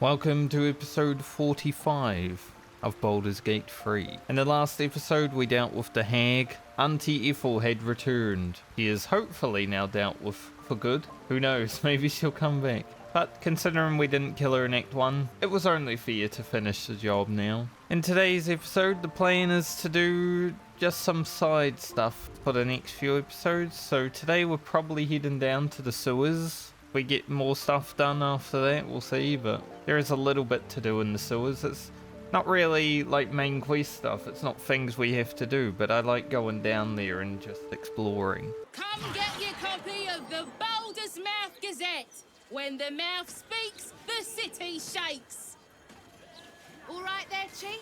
Welcome to episode 45 of Baldur's Gate 3. In the last episode we dealt with the hag. Auntie Ethel had returned. She is hopefully now dealt with for good. Who knows, maybe she'll come back. But considering we didn't kill her in Act 1, it was only fair to finish the job now. In today's episode, the plan is to do just some side stuff for the next few episodes. So today we're probably heading down to the sewers. We get more stuff done after that, we'll see, but there is a little bit to do in the sewers. It's not really like main quest stuff, it's not things we have to do, but I like going down there and just exploring. Come get your copy of the Baldur's Mouth Gazette. When the mouth speaks, the city shakes. All right there, Chief?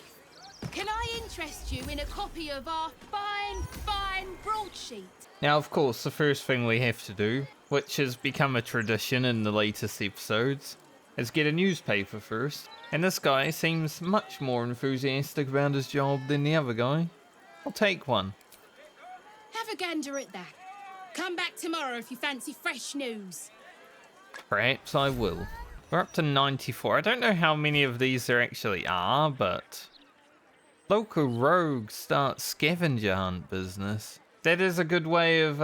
Can I interest you in a copy of our fine broadsheet? Now, of course, the first thing we have to do, which has become a tradition in the latest episodes, is get a newspaper first. And this guy seems much more enthusiastic about his job than the other guy. I'll take one. Have a gander at that. Come back tomorrow if you fancy fresh news. Perhaps I will. We're up to 94. I don't know how many of these there actually are, but... Local rogues start scavenger hunt business. That is a good way of,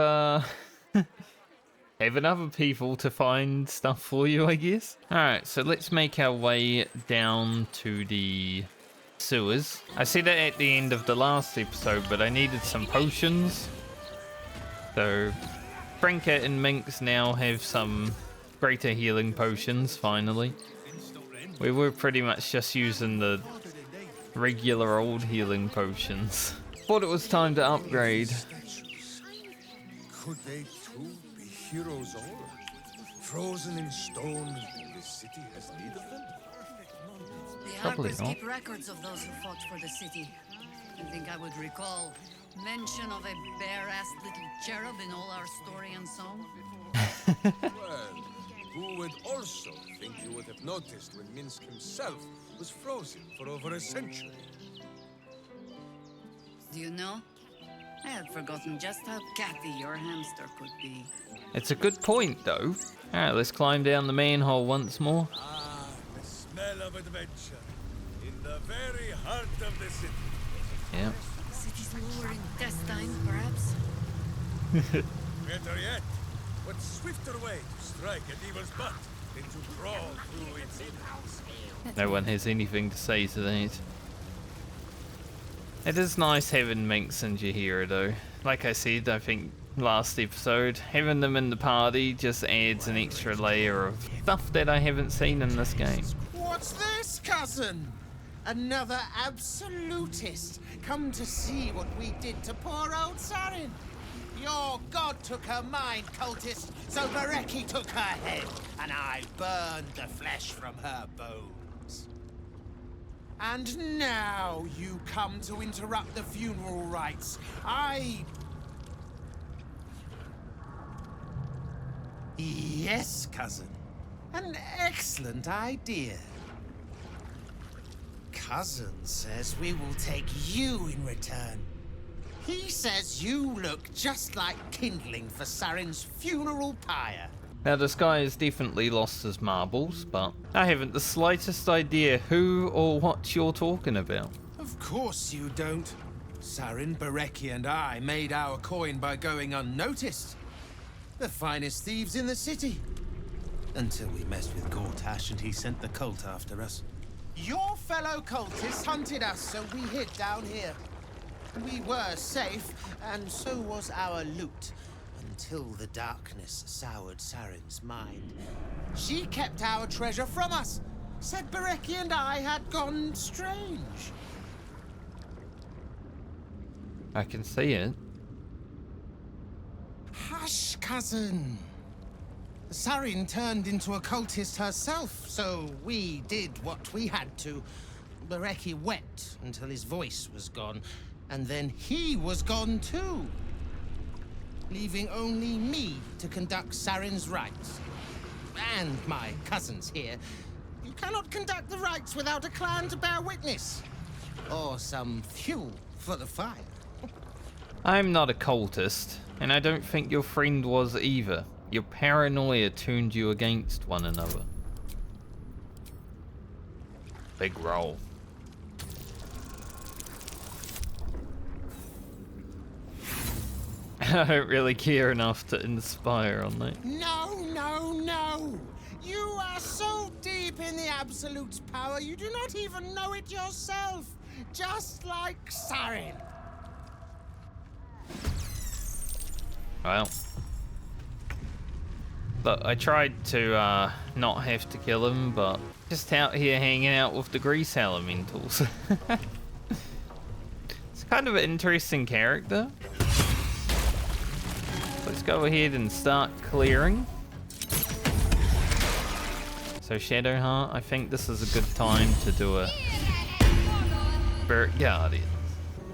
having other people to find stuff for you, I guess. Alright, so let's make our way down to the sewers. I said that at the end of the last episode, but I needed some potions. So, Franca and Minx now have some greater healing potions, finally. We were pretty much just using the regular old healing potions. Thought it was time to upgrade. Could they too be heroes all? Frozen in stone, the city has need of them? The Probably Harpers not. keep records of those who fought for the city. I think I would recall mention of a bare-assed little cherub in all our story and song. Well, who would also think you would have noticed when Minsk himself was frozen for over a century? Do you know? I had forgotten just how catty your hamster could be. It's a good point, though. Alright, let's climb down the manhole once more. Ah, the smell of adventure in the very heart of the city. Yeah. The city's lower intestine, perhaps? Better yet, what swifter way to strike at evil's butt than to crawl through its inner? No one has anything to say to that. It is nice having Minx and Jaheira though. Like I said, I think last episode, having them in the party just adds an extra layer of stuff that I haven't seen in this game. What's this, cousin? Another absolutist come to see what we did to poor old Sarin. Your god took her mind, cultist, so Bereki took her head, and I burned the flesh from her bones. And now you come to interrupt the funeral rites. Yes, cousin. An excellent idea. Cousin says we will take you in return. He says you look just like kindling for Sarin's funeral pyre. Now this guy has definitely lost his marbles, but I haven't the slightest idea who or what you're talking about. Of course you don't. Sarin, Bereki and I made our coin by going unnoticed. The finest thieves in the city. Until we messed with Gortash and he sent the cult after us. Your fellow cultists hunted us, so we hid down here. We were safe, and so was our loot. Until the darkness soured Sarin's mind. She kept our treasure from us. Said Bereki and I had gone strange. I can see it. Hush, cousin. Sarin turned into a cultist herself, so we did what we had to. Bereki wept until his voice was gone, and then he was gone too. Leaving only me to conduct Sarin's rites. And my cousins here. You cannot conduct the rites without a clan to bear witness. Or some fuel for the fire. I'm not a cultist, and I don't think your friend was either. Your paranoia turned you against one another. big roll. I don't really care enough to inspire on that. No, no, no! You are so deep in the Absolute's power, you do not even know it yourself! Just like Sarin. Well. Look, I tried to not have to kill him, but just out here hanging out with the grease elementals. It's kind of an interesting character. Let's go ahead and start clearing. So Shadowheart, I think this is a good time to do a Spirit Guardian.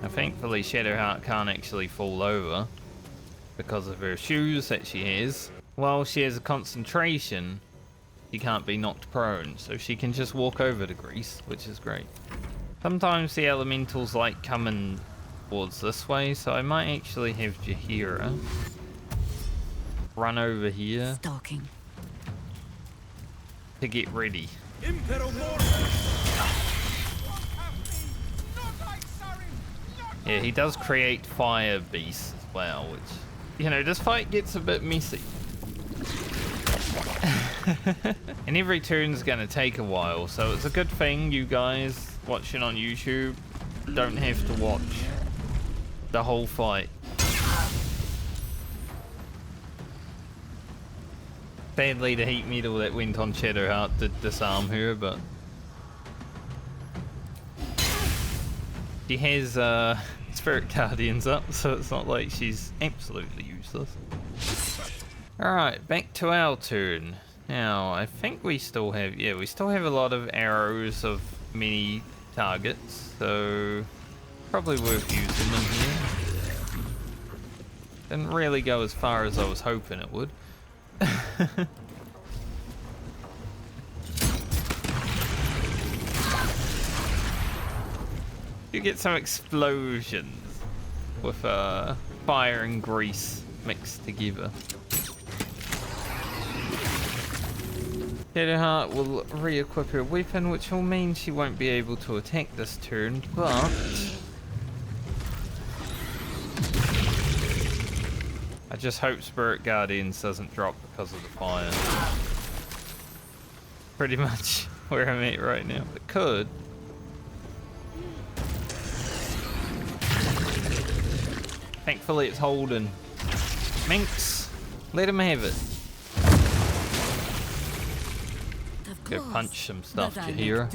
Now thankfully Shadowheart can't actually fall over because of her shoes that she has. While she has a concentration, she can't be knocked prone, so she can just walk over to grease, which is great. Sometimes the elementals like coming towards this way, so I might actually have Jaheira run over here Stalking. to get ready. Yeah, he does create fire beasts as well, which, you know, this fight gets a bit messy. And every turn's gonna take a while, so it's a good thing you guys watching on YouTube don't have to watch the whole fight. Sadly, the heat metal that went on Shadowheart did disarm her, but she has Spirit Guardians up, so it's not like she's absolutely useless. Alright, back to our turn. Now, I think we still have, yeah, we still have a lot of arrows of many targets, so probably worth using them here. Didn't really go as far as I was hoping it would. You get some explosions with fire and grease mixed together. Shadowheart will re-equip her weapon, which will mean she won't be able to attack this turn, but I just hope Spirit Guardians doesn't drop because of the fire. Pretty much where I'm at right now. It could. Thankfully it's holding. Minx, let him have it. Go punch some stuff, Jaheira.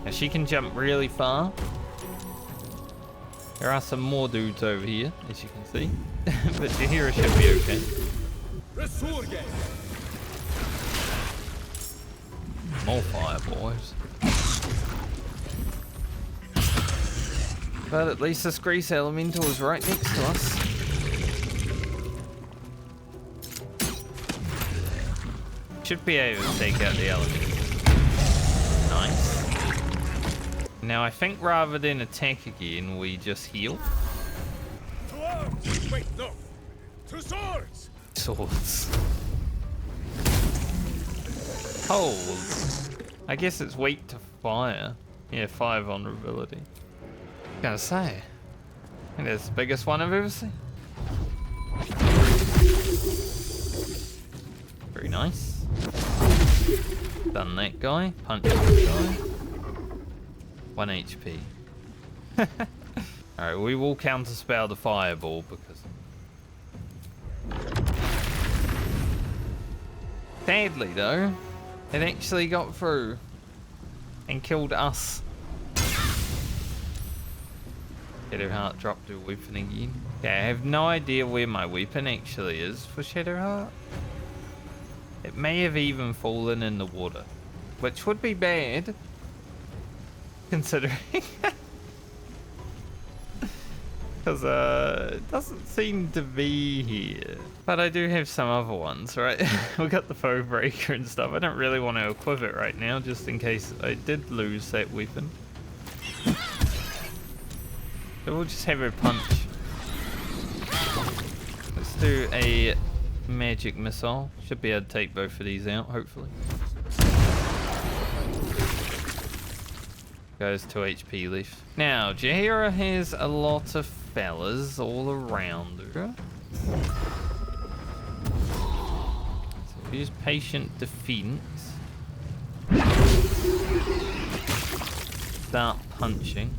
Now she can jump really far. There are some more dudes over here, as you can see. But Jaheira should be okay. More fire, boys. But at least this grease elemental is right next to us. Should be able to take out the elemental. Nice. Now I think rather than attack again, we just heal. To arms! Wait, no! To swords! Swords. Hold. I guess it's weak to fire. Yeah, fire vulnerability. Gonna say. I think that's the biggest one I've ever seen. Very nice. Done that guy. Punch that guy. 1 HP. Alright, we will counterspell the fireball because sadly though, it actually got through and killed us. Shadowheart dropped her weapon again. Okay, I have no idea where my weapon actually is for Shadowheart. It may have even fallen in the water, which would be bad, considering. Because it doesn't seem to be here. But I do have some other ones, right? We got the foe breaker and stuff. I don't really want to equip it right now, just in case I did lose that weapon. So we'll just have her punch. Let's do a magic missile. Should be able to take both of these out, hopefully. Goes 2 HP left. Now, Jaheira has a lot of fellas all around her. So use patient defense. Start punching.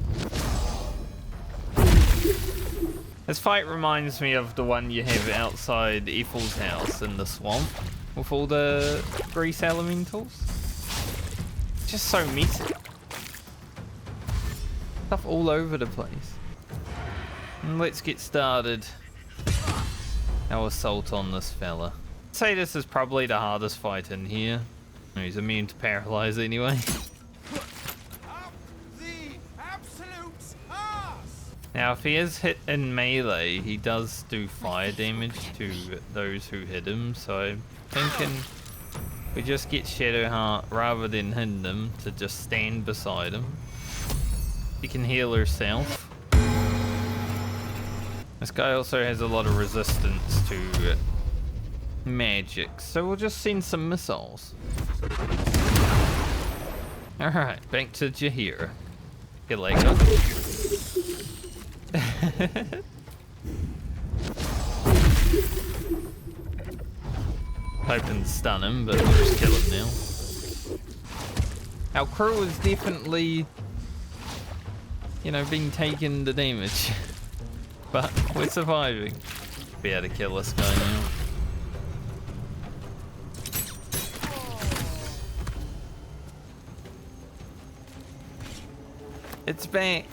This fight reminds me of the one you have outside Ethel's house in the swamp with all the grease elementals. Just so messy. Stuff all over the place. And let's get started. Our assault on this fella. I'd say this is probably the hardest fight in here. He's immune to paralyze anyway. Now, if he is hit in melee, he does do fire damage to those who hit him, so I'm thinking we just get Shadowheart rather than hitting him to just stand beside him. He can heal herself. This guy also has a lot of resistance to magic, so we'll just send some missiles. Alright, back to Jaheira. Get leg up. Hoping to stun him, but we'll just kill him now. Our crew is definitely, you know, being taken the damage. But we're surviving. Be able to kill this guy now. It's back.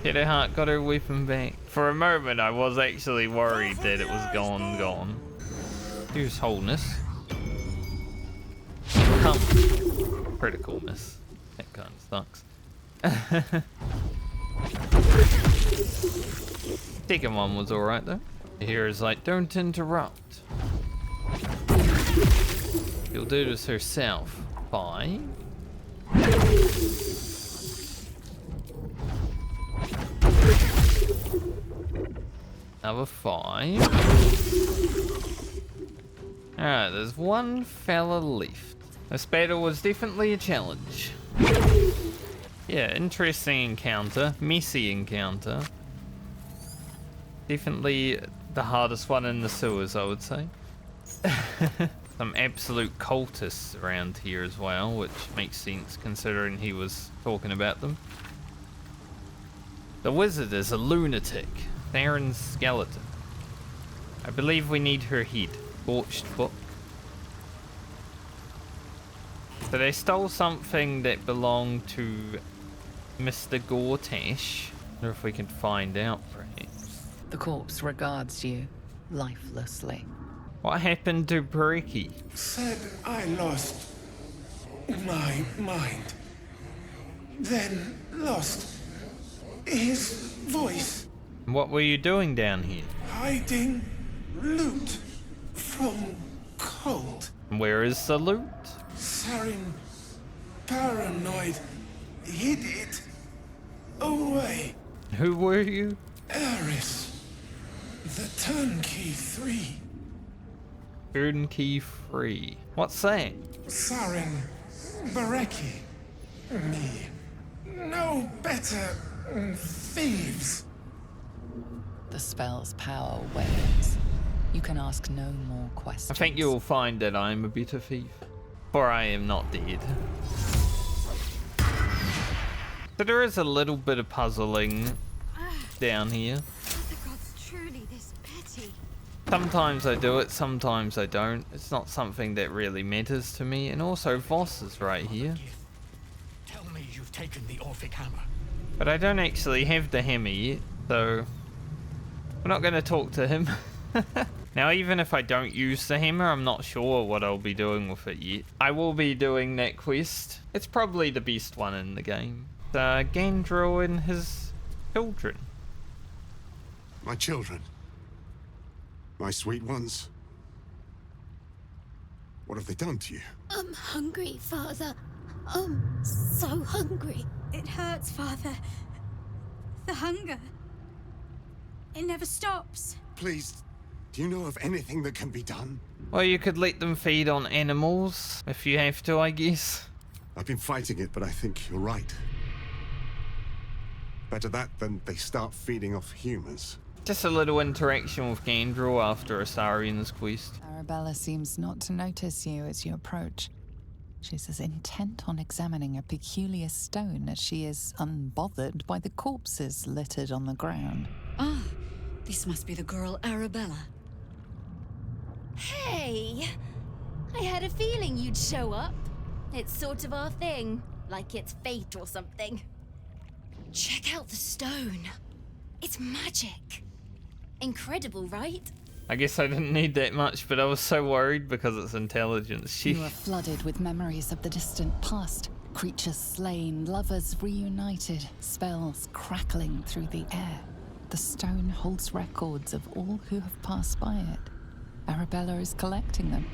Shadowheart got her weapon back. For a moment, I was actually worried that it was gone. Use wholeness. Critical miss. That kind of sucks. Second one was alright though. Here is like, don't interrupt. She'll do this herself. 5. Another 5. Alright, there's one fella left. This battle was definitely a challenge. Yeah, interesting encounter. Messy encounter. Definitely the hardest one in the sewers, I would say. Some absolute cultists around here as well, which makes sense considering he was talking about them. The wizard is a lunatic. Theron's skeleton. I believe we need her head. Scorched book. So they stole something that belonged to Mr. Gortash. I wonder if we can find out, perhaps. The corpse regards you lifelessly. What happened to Bricky? Said I lost my mind. Then lost his voice. What were you doing down here? Hiding loot from cold. Where is the loot? Sarin, paranoid, hid it away. Who were you? Eris, the Turnkey 3. Turnkey 3. What's that? Sarin, Bareki, me. No better thieves. The spell's power wanes. You can ask no more questions. I think you'll find that I am a better thief. For I am not dead. So there is a little bit of puzzling down here. Are the gods truly this petty? Sometimes I do it, sometimes I don't. It's not something that really matters to me. And also Voss is right here. Tell me you've taken the Orphic hammer. But I don't actually have the hammer yet, so we're not going to talk to him. Now, even if I don't use the hammer, I'm not sure what I'll be doing with it yet. I will be doing that quest. It's probably the best one in the game. Gandrel and his children. My children. My sweet ones. What have they done to you? I'm hungry, Father. So hungry. It hurts, Father. The hunger. It never stops. Please, do you know of anything that can be done? Well, you could let them feed on animals, if you have to, I guess. I've been fighting it, but I think you're right. Better that than they start feeding off humans. Just a little interaction with Gandrel after Asarian's quest. Arabella seems not to notice you as you approach. She's as intent on examining a peculiar stone as she is unbothered by the corpses littered on the ground. Ah, this must be the girl Arabella. Hey! I had a feeling you'd show up. It's sort of our thing, like it's fate or something. Check out the stone. It's magic. Incredible, right? I guess I didn't need that much, but I was so worried because it's intelligence. You are flooded with memories of the distant past. Creatures slain, lovers reunited, spells crackling through the air. The stone holds records of all who have passed by it. Arabella is collecting them.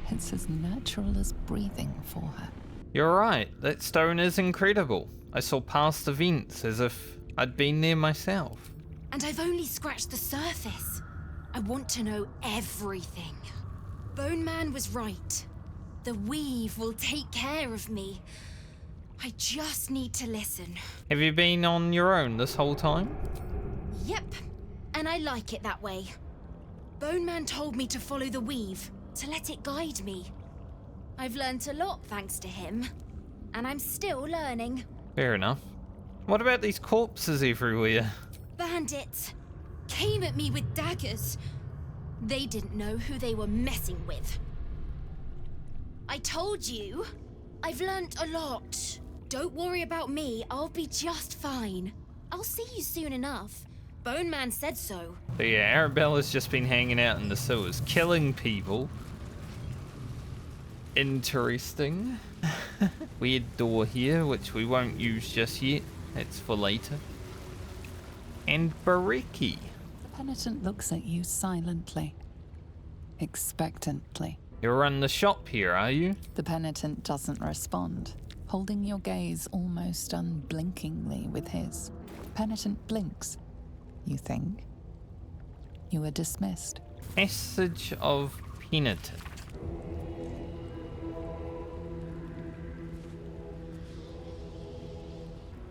It's as natural as breathing for her. You're right, that stone is incredible. I saw past events as if I'd been there myself. And I've only scratched the surface. I want to know everything. Bone Man was right. The weave will take care of me. I just need to listen. Have you been on your own this whole time? Yep, and I like it that way. Bone Man told me to follow the weave, to let it guide me. I've learnt a lot thanks to him, and I'm still learning. Fair enough. What about these corpses everywhere? Bandits came at me with daggers. They didn't know who they were messing with. I told you, I've learnt a lot. Don't worry about me, I'll be just fine. I'll see you soon enough. Bone Man said so. But yeah, Arabella's just been hanging out in the sewers, killing people. Interesting. Weird door here, which we won't use just yet. It's for later. And Bariki. The penitent looks at you silently, expectantly. You run the shop here, are you? The penitent doesn't respond, holding your gaze almost unblinkingly with his. The penitent blinks. You think? You are dismissed. Passage of Penitent.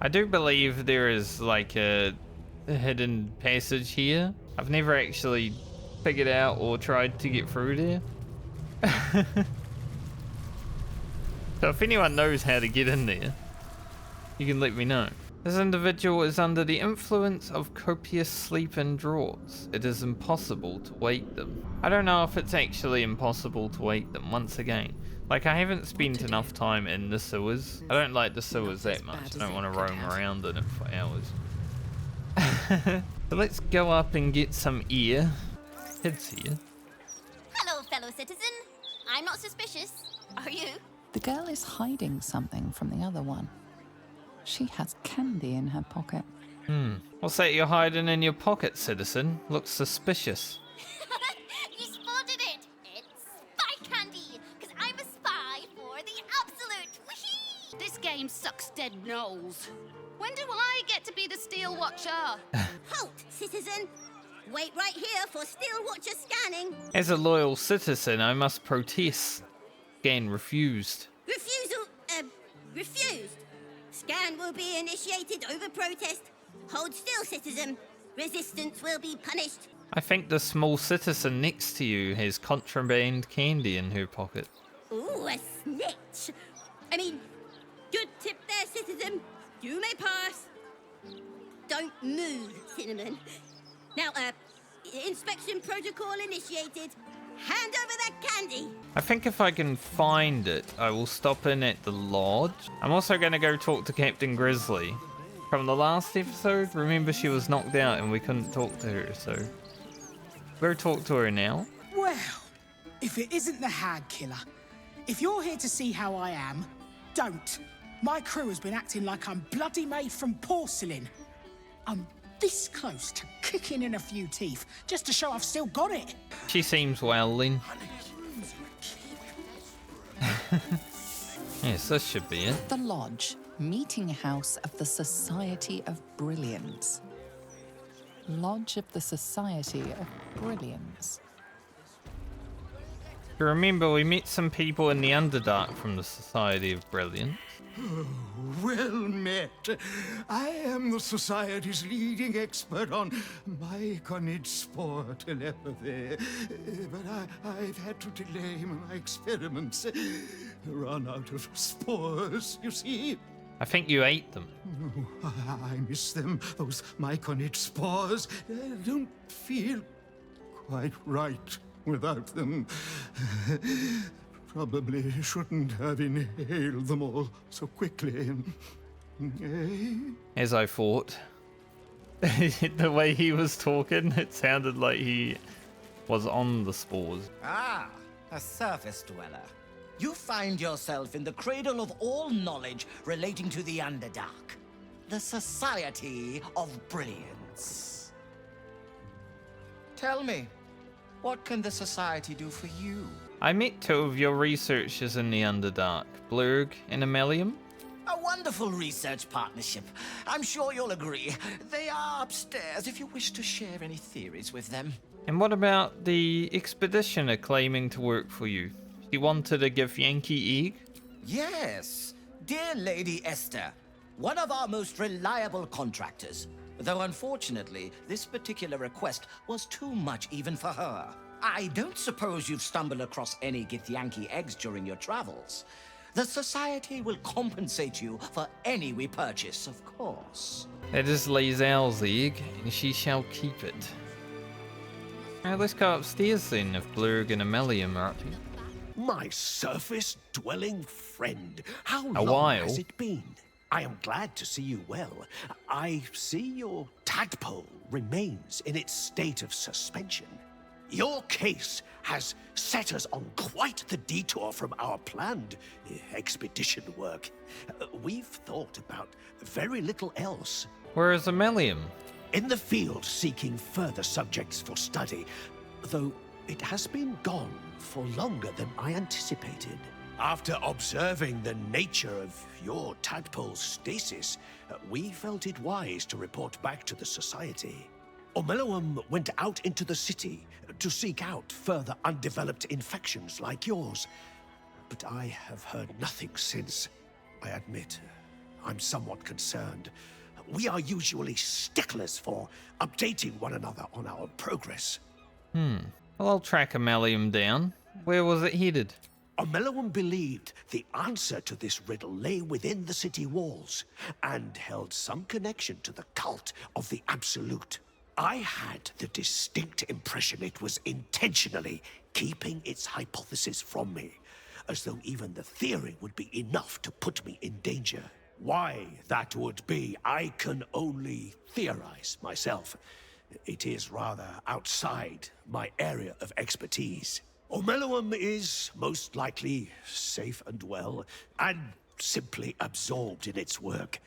I do believe there is like a hidden passage here. I've never actually figured out or tried to get through there. So if anyone knows how to get in there, you can let me know. This individual is under the influence of copious sleep and draughts. It is impossible to wake them. I don't know if it's actually impossible to wake them, once again. Like, I haven't spent enough time in the sewers. I don't like the sewers that much. I don't want to roam around in it for hours. So let's go up and get some air. Kids here. Hello, fellow citizen. I'm not suspicious. Are you? The girl is hiding something from the other one. She has candy in her pocket. What's that you're hiding in your pocket, citizen? Looks suspicious. You spotted it. It's spy candy, because I'm a spy for the absolute. Whee! This game sucks dead nose. When do I get to be the Steel Watcher? Halt, citizen. Wait right here for Steel Watcher scanning. As a loyal citizen, I must protest. Again, refused. Refused. Scan will be initiated over protest. Hold still, citizen. Resistance will be punished. I think the small citizen next to you has contraband candy in her pocket. Ooh, a snitch. I mean, good tip there, citizen. You may pass. Don't move, Cinnamon. Now, inspection protocol initiated. Hand over that candy. I think if I can find it, I will stop in at the lodge. I'm also going to go talk to Captain Grizzly. From the last episode, remember she was knocked out and we couldn't talk to her, so go talk to her now. Well, if it isn't the Hag Killer, if you're here to see how I am, don't. My crew has been acting like I'm bloody made from porcelain. I'm this close to kicking in a few teeth just to show I've still got it. She seems well, then. Yes, this should be it. The lodge, meeting house of the Society of Brilliance. Lodge of the Society of Brilliance. You remember we met some people in the Underdark from the Society of Brilliance. Well met. I am the Society's leading expert on myconid spore telepathy. But I've had to delay my experiments. Run out of spores, you see. I think you ate them. I miss them. Those myconid spores don't feel quite right without them. Probably shouldn't have inhaled them all so quickly. As I thought. The way he was talking, it sounded like he was on the spores. Ah, a surface dweller. You find yourself in the cradle of all knowledge relating to the Underdark. The Society of Brilliance. Tell me, what can the Society do for you? I met two of your researchers in the Underdark, Blurg and Ammalium. A wonderful research partnership. I'm sure you'll agree. They are upstairs if you wish to share any theories with them. And what about the expeditioner claiming to work for you? He wanted a Githyanki egg? Yes, dear Lady Esther, one of our most reliable contractors. Though unfortunately, this particular request was too much even for her. I don't suppose you've stumbled across any Githyanki eggs during your travels. The Society will compensate you for any we purchase, of course. That is Lae'zel's egg, and she shall keep it. Alright, let's go upstairs then, if Blurg and Ammalium are up here. My surface-dwelling friend, how A long while. has it been? I am glad to see you well. I see your tadpole remains in its state of suspension. Your case has set us on quite the detour from our planned expedition work. We've thought about very little else. Where is Ammalium? In the field seeking further subjects for study, though it has been gone for longer than I anticipated. After observing the nature of your tadpole's stasis, we felt it wise to report back to the Society. Omeluum went out into the city to seek out further undeveloped infections like yours. But I have heard nothing since. I admit, I'm somewhat concerned. We are usually sticklers for updating one another on our progress. Well, I'll track Ammalium down. Where was it headed? Omeluum believed the answer to this riddle lay within the city walls, and held some connection to the cult of the Absolute. I had the distinct impression it was intentionally keeping its hypothesis from me, as though even the theory would be enough to put me in danger. Why that would be, I can only theorize myself. It is rather outside my area of expertise. Omeluum is most likely safe and well, and simply absorbed in its work.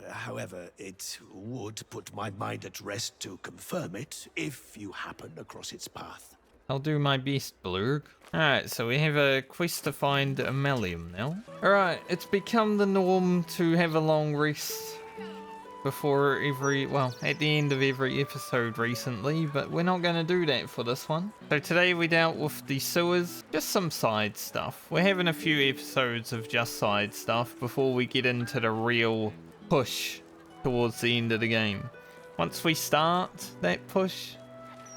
However, it would put my mind at rest to confirm it if you happen across its path. I'll do my best, Blurg. Alright, so we have a quest to find Ammalium now. Alright, it's become the norm to have a long rest before at the end of every episode recently, but we're not going to do that for this one. So today we dealt with the sewers, just some side stuff. We're having a few episodes of just side stuff before we get into the real push towards the end of the game. Once we start that push,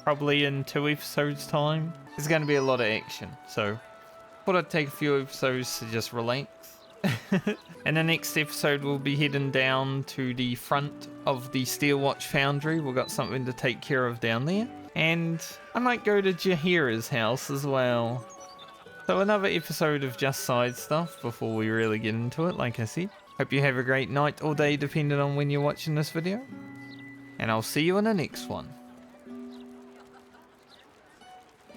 probably in 2 episodes time, there's going to be a lot of action. So thought I'd take a few episodes to just relax. In the next episode we'll be heading down to the front of the Steelwatch Foundry. We've got something to take care of down there. And I might go to Jaheira's house as well. So another episode of just side stuff before we really get into it, like I said. Hope you have a great night or day depending on when you're watching this video. And I'll see you in the next one.